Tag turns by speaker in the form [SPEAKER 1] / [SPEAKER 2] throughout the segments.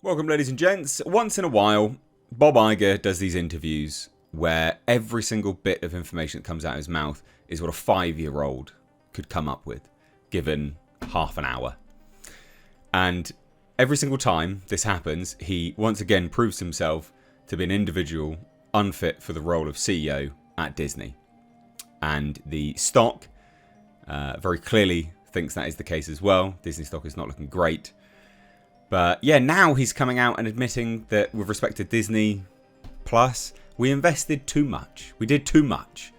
[SPEAKER 1] Welcome, ladies and gents. Once in a while, Bob Iger does these interviews where every single bit of information that comes out of his mouth is what a 5-year-old could come up with, given half an hour. And every single time this happens, he once again proves himself to be an individual unfit for the role of CEO at Disney. And the stock very clearly thinks that is the case as well. Disney stock is not looking great. But yeah, now he's coming out and admitting that with respect to Disney Plus, we invested too much. We did too much.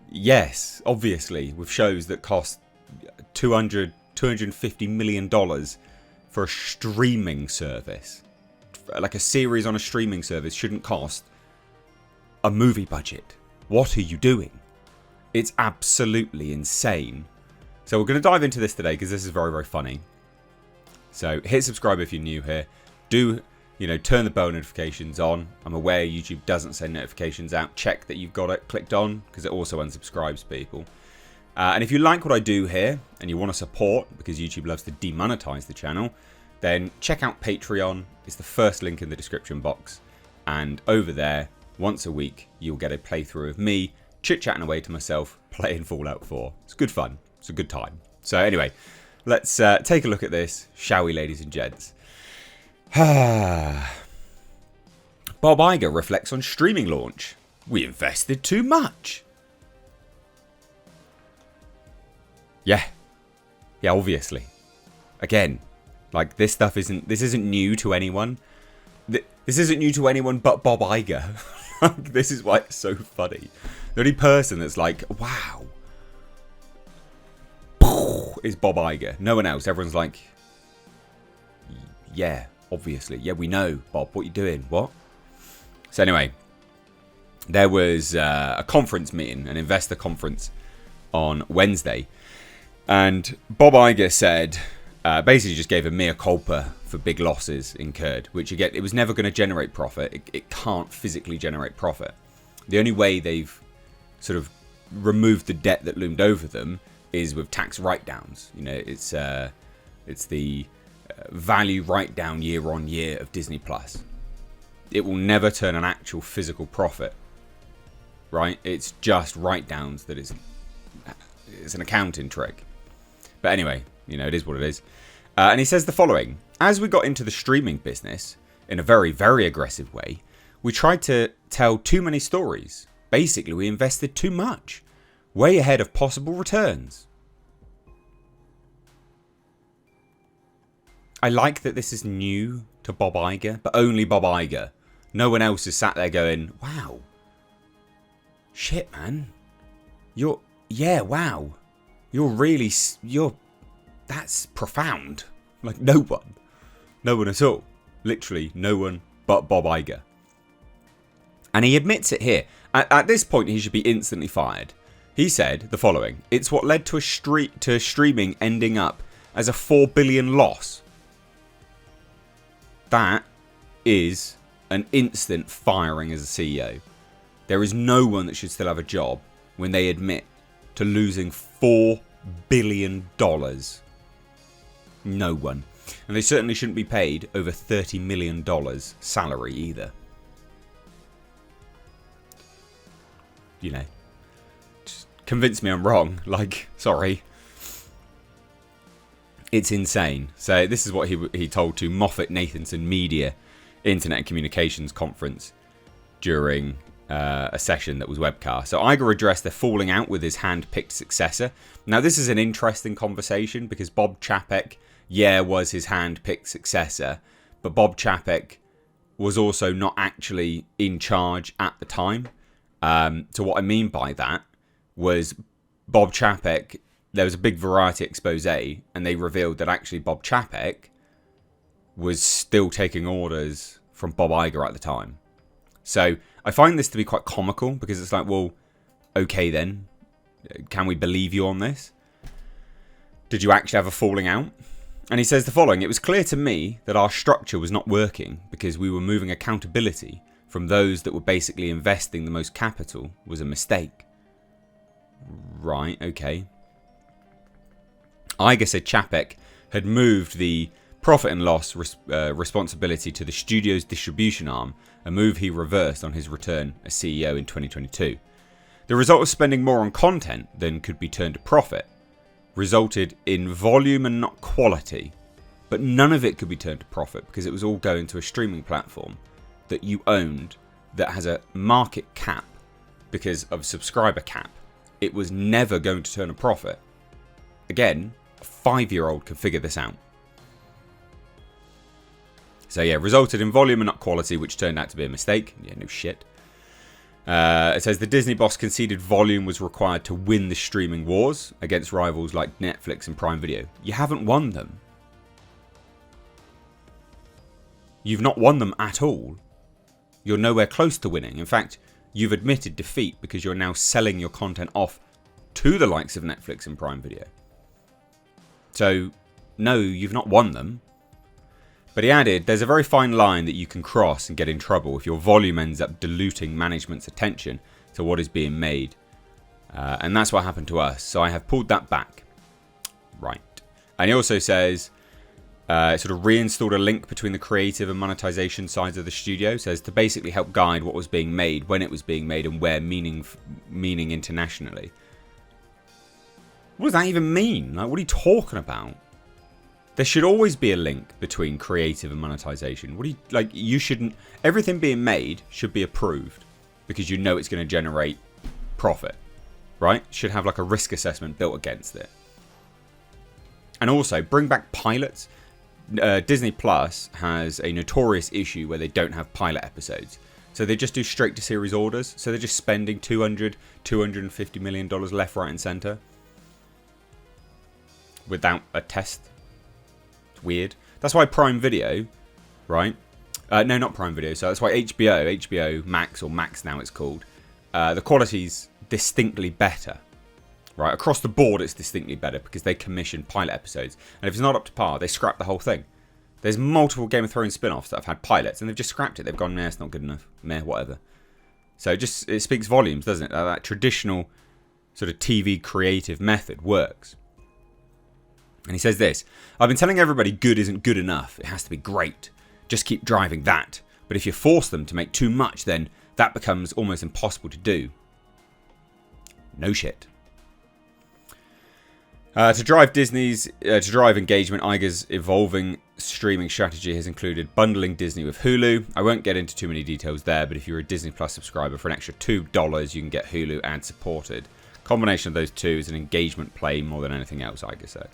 [SPEAKER 1] Yes, obviously, with shows that cost $250 million for a streaming service. Like a series on a streaming service shouldn't cost a movie budget. What are you doing? It's absolutely insane. So we're going to dive into this today because this is very, very funny. So hit subscribe if you're new here. Do, turn the bell notifications on. I'm aware YouTube doesn't send notifications out. Check that you've got it clicked on because it also unsubscribes people. And if you like what I do here and you want to support, because YouTube loves to demonetize the channel, then check out Patreon. It's the first link in the description box. And over there, once a week, you'll get a playthrough of me chit-chatting away to myself playing Fallout 4. It's good fun. It's a good time. So anyway, let's take a look at this, shall we, ladies and gents? Bob Iger reflects on streaming launch. We invested too much. Yeah, obviously. Again, like this isn't new to anyone. This isn't new to anyone but Bob Iger. This is why it's so funny. The only person that's like, wow, is Bob Iger. No one else. Everyone's like, yeah, obviously. Yeah, we know, Bob. What you doing? What? So anyway, there was a conference meeting, an investor conference on Wednesday. And Bob Iger said, basically just gave a mea culpa for big losses incurred, which again, it was never going to generate profit. It can't physically generate profit. The only way they've sort of removed the debt that loomed over them is with tax write-downs. It's the value write-down year on year of Disney Plus. It will never turn an actual physical profit, right? It's just write-downs that it's an accounting trick. But anyway, it is what it is. And he says the following: as we got into the streaming business in a very, very aggressive way, we tried to tell too many stories. Basically, we invested too much. Way ahead of possible returns. I like that this is new to Bob Iger, but only Bob Iger. No one else is sat there going, wow. Shit, man. Wow. That's profound. Like, no one. No one at all. Literally, no one but Bob Iger. And he admits it here. At this point, he should be instantly fired. He said the following: it's what led to streaming ending up as a $4 billion loss. That is an instant firing as a CEO. There is no one that should still have a job when they admit to losing $4 billion. No one. And they certainly shouldn't be paid over $30 million salary either. Just convince me I'm wrong. Like, sorry. It's insane. So this is what he told to Moffett-Nathanson Media Internet and Communications Conference during a session that was webcast. So Iger addressed the falling out with his hand-picked successor. Now this is an interesting conversation because Bob Chapek, was his hand-picked successor, but Bob Chapek was also not actually in charge at the time. So what I mean by that was Bob Chapek, there was a big Variety expose and they revealed that actually Bob Chapek was still taking orders from Bob Iger at the time. So I find this to be quite comical because it's like, well, okay then, can we believe you on this? Did you actually have a falling out? And he says the following: it was clear to me that our structure was not working because we were moving accountability from those that were basically investing the most capital was a mistake. Right, okay. Iger said Chapek had moved the profit and loss responsibility to the studio's distribution arm, a move he reversed on his return as CEO in 2022. The result of spending more on content than could be turned to profit resulted in volume and not quality, but none of it could be turned to profit because it was all going to a streaming platform that you owned that has a market cap because of subscriber cap. It was never going to turn a profit. Again, a 5-year-old could figure this out. So yeah, resulted in volume and not quality, which turned out to be a mistake. Yeah, no shit. It says the Disney boss conceded volume was required to win the streaming wars against rivals like Netflix and Prime Video. You haven't won them. You've not won them at all. You're nowhere close to winning. In fact, you've admitted defeat because you're now selling your content off to the likes of Netflix and Prime Video. So, no, you've not won them. But he added, there's a very fine line that you can cross and get in trouble if your volume ends up diluting management's attention to what is being made. And that's what happened to us. So I have pulled that back. Right. And he also says, sort of reinstalled a link between the creative and monetization sides of the studio. Says to basically help guide what was being made, when it was being made, and where meaning internationally. What does that even mean? Like, what are you talking about? There should always be a link between creative and monetization. What do you like? You shouldn't. Everything being made should be approved because you know it's going to generate profit, right? Should have like a risk assessment built against it. And also bring back pilots. Disney Plus has a notorious issue where they don't have pilot episodes, so they just do straight to series orders. So they're just spending $250 million left, right, and center without a test. Weird. That's why Prime Video, right? No, not Prime Video. So that's why HBO Max, or Max now it's called, the quality's distinctly better, right? Across the board, it's distinctly better because they commission pilot episodes. And if it's not up to par, they scrap the whole thing. There's multiple Game of Thrones spin-offs that have had pilots, and they've just scrapped it. They've gone, nah, it's not good enough. Meh, whatever. So it speaks volumes, doesn't it? That traditional sort of TV creative method works. And he says this, I've been telling everybody good isn't good enough. It has to be great. Just keep driving that. But if you force them to make too much, then that becomes almost impossible to do. No shit. To drive engagement, Iger's evolving streaming strategy has included bundling Disney with Hulu. I won't get into too many details there, but if you're a Disney Plus subscriber, for an extra $2, you can get Hulu ad supported. Combination of those two is an engagement play more than anything else, Iger said.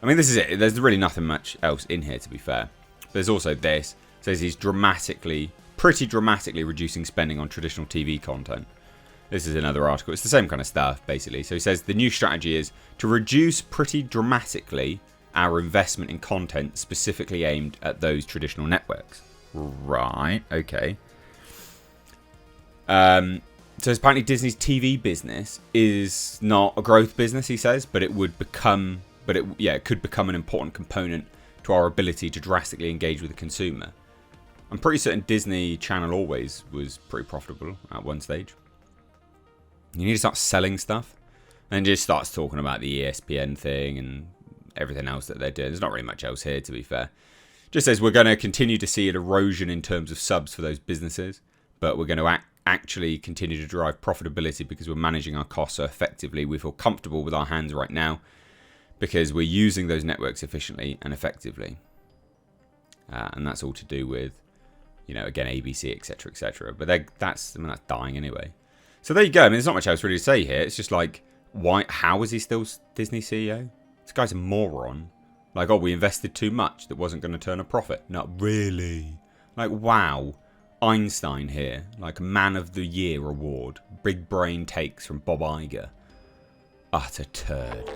[SPEAKER 1] I mean, this is it. There's really nothing much else in here, to be fair. There's also this. It says he's pretty dramatically reducing spending on traditional TV content. This is another article. It's the same kind of stuff, basically. So he says the new strategy is to reduce pretty dramatically our investment in content specifically aimed at those traditional networks. Right. Okay. So apparently Disney's TV business is not a growth business, he says, but it would become... it could become an important component to our ability to drastically engage with the consumer. I'm pretty certain Disney Channel always was pretty profitable at one stage. You need to start selling stuff. And just starts talking about the ESPN thing and everything else that they're doing. There's not really much else here, to be fair. Just says we're going to continue to see an erosion in terms of subs for those businesses, but we're going to actually continue to drive profitability because we're managing our costs so effectively. We feel comfortable with our hands right now, because we're using those networks efficiently and effectively. And that's all to do with, again, ABC, etc., etc. But that's dying anyway. So there you go. I mean, there's not much else really to say here. It's just like, how is he still Disney CEO? This guy's a moron. Like, we invested too much that wasn't going to turn a profit. Not really. Like, wow. Einstein here. Like, Man of the Year award. Big brain takes from Bob Iger. Utter turd.